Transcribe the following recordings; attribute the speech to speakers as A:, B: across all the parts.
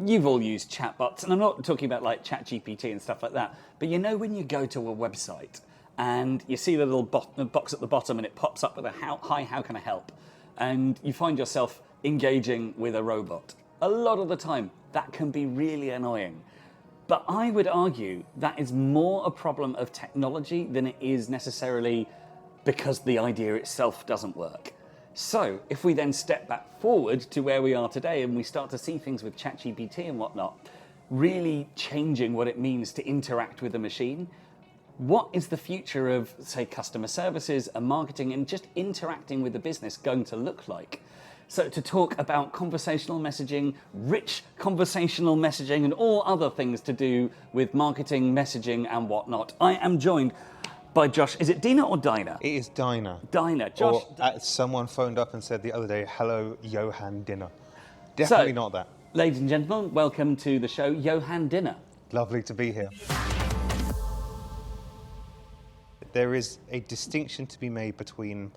A: You've all used chatbots, and I'm not talking about like ChatGPT and stuff like that, but you know when you go to a website and you see the little box at the bottom and it pops up with a hi, how can I help? And you find yourself engaging with a robot. A lot of the time, that can be really annoying. But I would argue that is more a problem of technology than it is necessarily because the idea itself doesn't work. So if we then step back forward to where we are today and we start to see things with ChatGPT and whatnot, really changing what it means to interact with a machine, what is the future of, say, customer services and marketing and just interacting with the business going to look like? So to talk about conversational messaging, rich conversational messaging, and all other things to do with marketing, messaging, and whatnot, I am joined by Josh. Is it Dina or Dinah?
B: It is Dinah.
A: Dinah. Josh.
B: Or, someone phoned up and said the other day, hello, Johan Dinner. Definitely not that.
A: Ladies and gentlemen, welcome to the show, Johan Dinner.
B: Lovely to be here. There is a distinction to be made between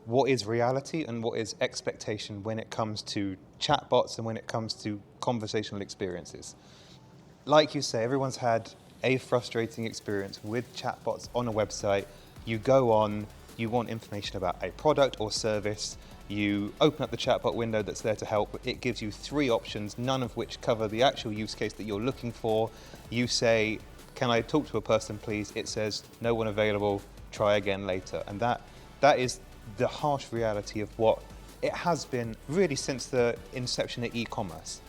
B: what is reality and what is expectation when it comes to chatbots and when it comes to conversational experiences. Like you say, everyone's had a frustrating experience with chatbots on a website. You go on, you want information about a product or service, you open up the chatbot window that's there to help. It gives you 3 options, none of which cover the actual use case that you're looking for. You say, can I talk to a person, please? It says, no one available, try again later. And that is the harsh reality of what it has been really since the inception of e-commerce.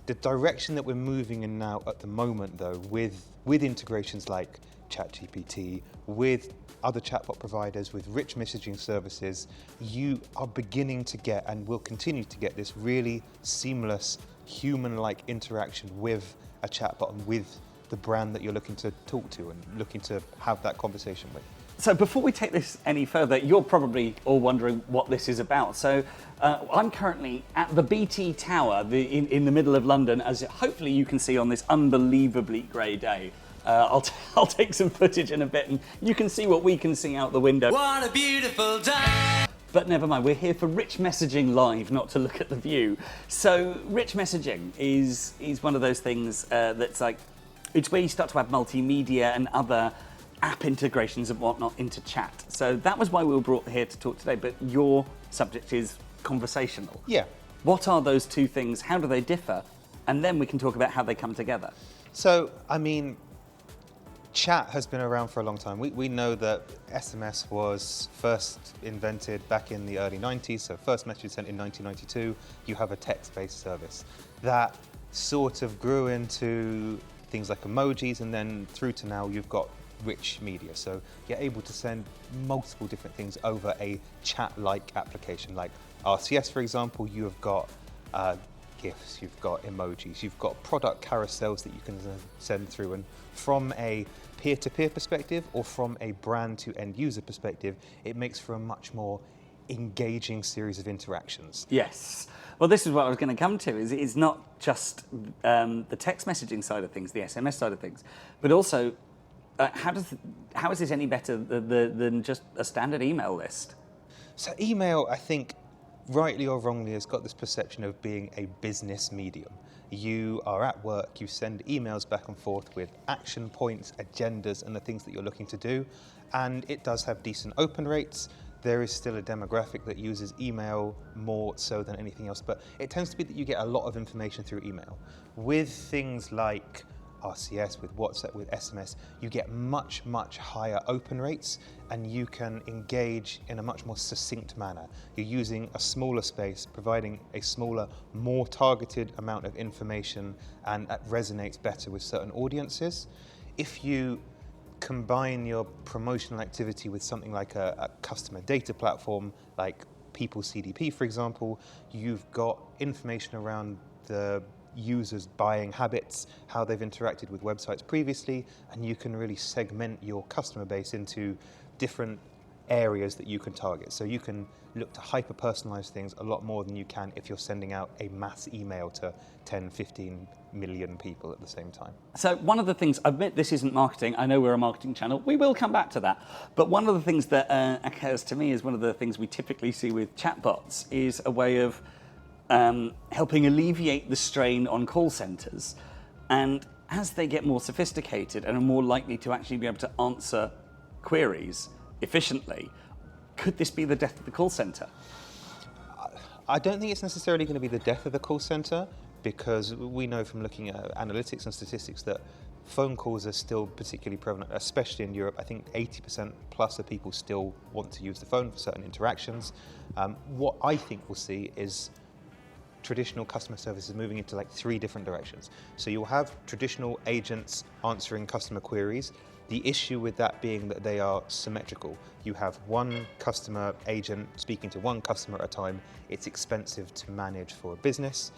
B: The direction that we're moving in now at the moment, though, with integrations like ChatGPT, with other chatbot providers, with rich messaging services, you are beginning to get and will continue to get this really seamless, human-like interaction with a chatbot and with the brand that you're looking to talk to and looking to have that conversation with.
A: So before we take this any further, you're probably all wondering what this is about. So I'm currently at the BT Tower in the middle of London, as hopefully you can see on this unbelievably grey day. I'll take some footage in a bit and you can see what we can see out the window. What a beautiful day! But never mind, we're here for Rich Messaging Live, not to look at the view. So rich messaging is one of those things that's like, it's where you start to add multimedia and other app integrations and whatnot into chat. So that was why we were brought here to talk today, but your subject is conversational.
B: Yeah.
A: What are those two things? How do they differ? And then we can talk about how they come together.
B: So, I mean, chat has been around for a long time. We know that SMS was first invented back in the early 90s, so first message sent in 1992. You have a text-based service. That sort of grew into things like emojis, and then through to now you've got rich media. So you're able to send multiple different things over a chat-like application. Like RCS, for example, you have got GIFs, you've got emojis, you've got product carousels that you can send through. And from a peer-to-peer perspective or from a brand to end user perspective, it makes for a much more engaging series of interactions.
A: Yes. Well, this is what I was going to come to, is it's not just the text messaging side of things, the SMS side of things, but also how is this any better than just a standard email list?
B: So email, I think, rightly or wrongly, has got this perception of being a business medium. You are at work, you send emails back and forth with action points, agendas, and the things that you're looking to do. And it does have decent open rates. There is still a demographic that uses email more so than anything else, but it tends to be that you get a lot of information through email. With things like RCS, with WhatsApp, with SMS, you get much, much higher open rates and you can engage in a much more succinct manner. You're using a smaller space, providing a smaller, more targeted amount of information, and that resonates better with certain audiences. If you combine your promotional activity with something like a customer data platform like People CDP, for example, you've got information around the users' buying habits, how they've interacted with websites previously, and you can really segment your customer base into different areas that you can target. So you can look to hyper-personalize things a lot more than you can if you're sending out a mass email to 10, 15 million people at the same time. So
A: one of the things, I admit this isn't marketing, I know we're a marketing channel, we will come back to that, but one of the things that occurs to me is one of the things we typically see with chatbots is a way of helping alleviate the strain on call centres. And as they get more sophisticated and are more likely to actually be able to answer queries efficiently, could this be the death of the call centre?
B: I don't think it's necessarily going to be the death of the call centre, because we know from looking at analytics and statistics that phone calls are still particularly prevalent, especially in Europe. I think 80% plus of people still want to use the phone for certain interactions. What I think we'll see is traditional customer services moving into like 3 different directions. So you'll have traditional agents answering customer queries. The issue with that being that they are symmetrical. You have one customer agent speaking to one customer at a time. It's expensive to manage for a business.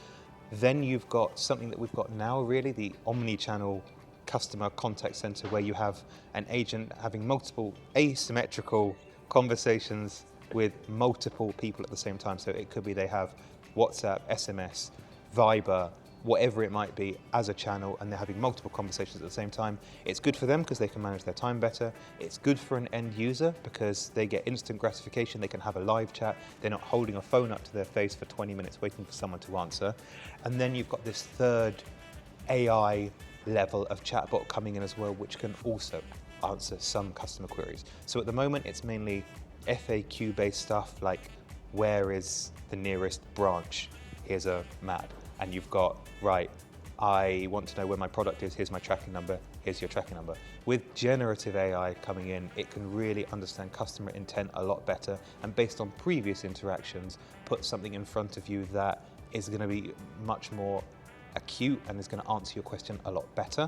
B: Then you've got something that we've got now, really, the omni-channel customer contact center, where you have an agent having multiple asymmetrical conversations with multiple people at the same time. So it could be they have WhatsApp, SMS, Viber, whatever it might be, as a channel, and they're having multiple conversations at the same time. It's good for them because they can manage their time better. It's good for an end user because they get instant gratification. They can have a live chat. They're not holding a phone up to their face for 20 minutes waiting for someone to answer. And then you've got this third AI level of chatbot coming in as well, which can also answer some customer queries. So at the moment, it's mainly FAQ-based stuff like, where is the nearest branch? Here's a map. And you've got, right, I want to know where my product is, here's my tracking number, here's your tracking number. With generative AI coming in, it can really understand customer intent a lot better, and based on previous interactions, put something in front of you that is going to be much more acute and is going to answer your question a lot better.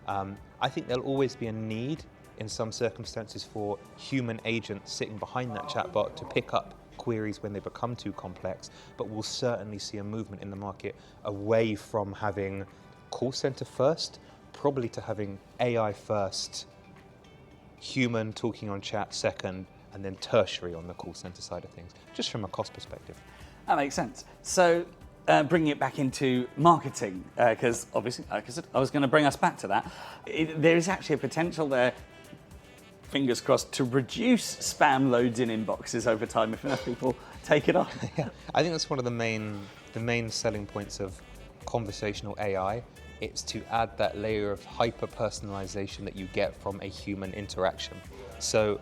B: I think there'll always be a need in some circumstances for human agents sitting behind that chatbot to pick up queries when they become too complex, but we'll certainly see a movement in the market away from having call center first, probably to having AI first, human talking on chat second, and then tertiary on the call center side of things, just from a cost perspective.
A: That makes sense. So bringing it back into marketing, because obviously, like I said, I was going to bring us back to that. There is actually a potential there, fingers crossed, to reduce spam loads in inboxes over time if enough people take it on.
B: Yeah, I think that's one of the main selling points of conversational AI. It's to add that layer of hyper-personalization that you get from a human interaction. So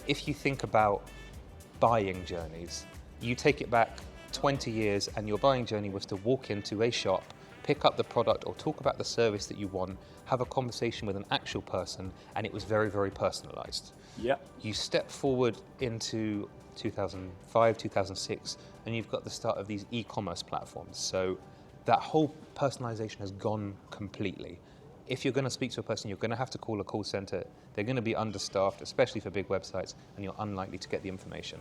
B: if you think about buying journeys, you take it back 20 years and your buying journey was to walk into a shop, pick up the product or talk about the service that you want, have a conversation with an actual person, and it was very, very personalized.
A: Yeah.
B: You step forward into 2005, 2006, and you've got the start of these e-commerce platforms. So that whole personalization has gone completely. If you're going to speak to a person, you're going to have to call a call center. They're going to be understaffed, especially for big websites, and you're unlikely to get the information.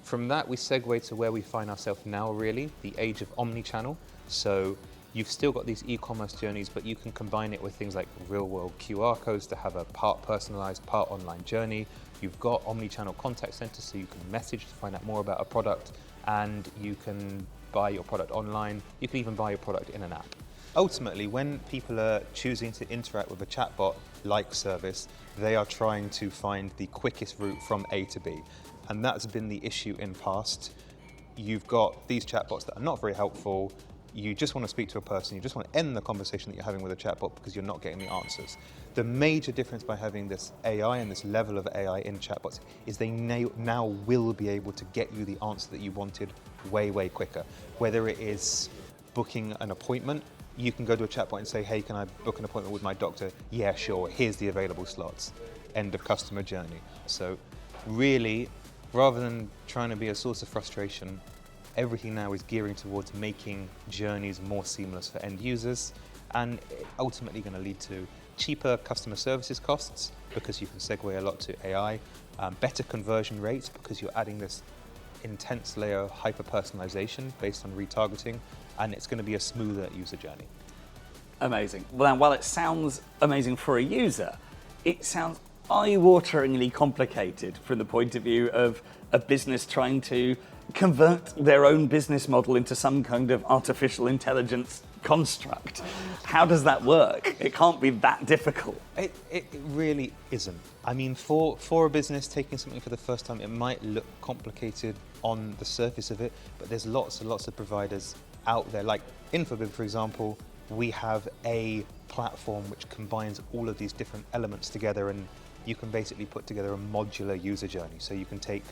B: From that, we segue to where we find ourselves now, really, the age of omni-channel. So you've still got these e-commerce journeys, but you can combine it with things like real-world QR codes to have a part personalized, part online journey. You've got omni-channel contact centers, so you can message to find out more about a product, and you can buy your product online. You can even buy your product in an app. Ultimately, when people are choosing to interact with a chatbot-like service, they are trying to find the quickest route from A to B. And that's been the issue in past. You've got these chatbots that are not very helpful. You just want to speak to a person. You just want to end the conversation that you're having with a chatbot because you're not getting the answers. The major difference by having this AI and this level of AI in chatbots is they now will be able to get you the answer that you wanted way, way quicker. Whether it is booking an appointment, you can go to a chatbot and say, hey, can I book an appointment with my doctor? Yeah, sure, here's the available slots. End of customer journey. So really, rather than trying to be a source of frustration, everything now is gearing towards making journeys more seamless for end users, and ultimately going to lead to cheaper customer services costs because you can segue a lot to AI, better conversion rates because you're adding this intense layer of hyper-personalization based on retargeting, and it's going to be a smoother user journey.
A: Amazing. Well, while it sounds amazing for a user, it sounds eye-wateringly complicated from the point of view of a business trying to convert their own business model into some kind of artificial intelligence construct. How does that work? It can't be that difficult.
B: It really isn't. I mean, for a business taking something for the first time, it might look complicated on the surface of it, but there's lots and lots of providers out there. Like Infobip, for example, we have a platform which combines all of these different elements together, and you can basically put together a modular user journey. So you can take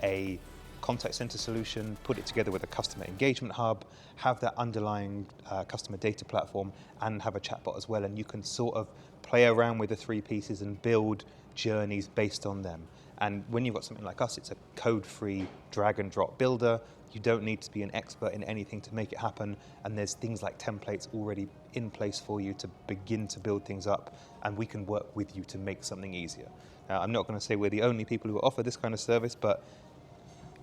B: a contact center solution, put it together with a customer engagement hub, have that underlying customer data platform, and have a chatbot as well. And you can sort of play around with the three pieces and build journeys based on them. And when you've got something like us, it's a code-free drag and drop builder. You don't need to be an expert in anything to make it happen. And there's things like templates already in place for you to begin to build things up. And we can work with you to make something easier. Now, I'm not going to say we're the only people who offer this kind of service, but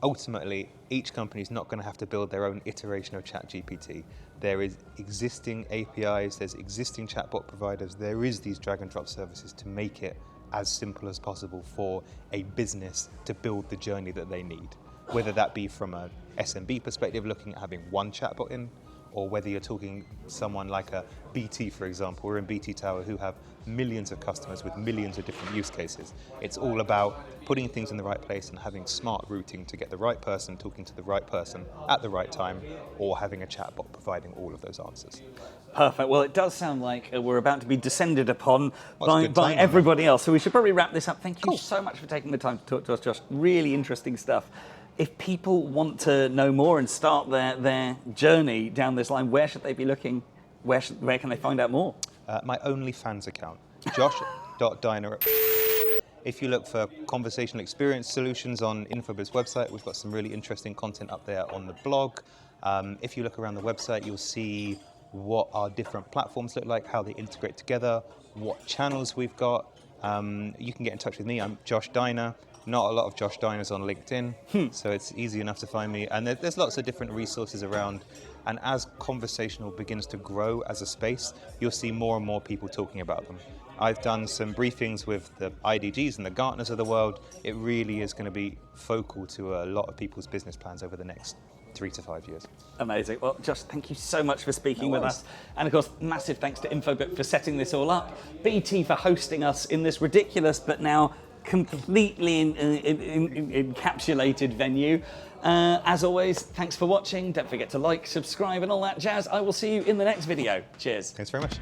B: ultimately, each company is not going to have to build their own iteration of ChatGPT. There is existing APIs, there's existing chatbot providers, there is these drag and drop services to make it as simple as possible for a business to build the journey that they need. Whether that be from a SMB perspective, looking at having one chatbot in, or whether you're talking someone like a BT, for example, or in BT Tower, who have millions of customers with millions of different use cases. It's all about putting things in the right place and having smart routing to get the right person talking to the right person at the right time, or having a chatbot providing all of those answers.
A: Perfect. Well, it does sound like we're about to be descended upon by everybody else. So we should probably wrap this up. Thank you so much for taking the time to talk to us, Josh. Really interesting stuff. If people want to know more and start their journey down this line, where should they be looking? Where can they find out more?
B: My OnlyFans account, josh.diner. If you look for conversational experience solutions on Infobip's website, we've got some really interesting content up there on the blog. If you look around the website, you'll see what our different platforms look like, how they integrate together, what channels we've got. You can get in touch with me. I'm Josh Diner. Not a lot of Josh Diners on LinkedIn, so it's easy enough to find me. And there's lots of different resources around. And as conversational begins to grow as a space, you'll see more and more people talking about them. I've done some briefings with the IDGs and the Gartners of the world. It really is going to be focal to a lot of people's business plans over the next 3 to 5 years.
A: Amazing. Well, Josh, thank you so much for speaking with us. And of course, massive thanks to Infobip for setting this all up, BT for hosting us in this ridiculous but now completely encapsulated venue. As always, thanks for watching. Don't forget to like, subscribe and all that jazz. I will see you in the next video. Cheers.
B: Thanks very much.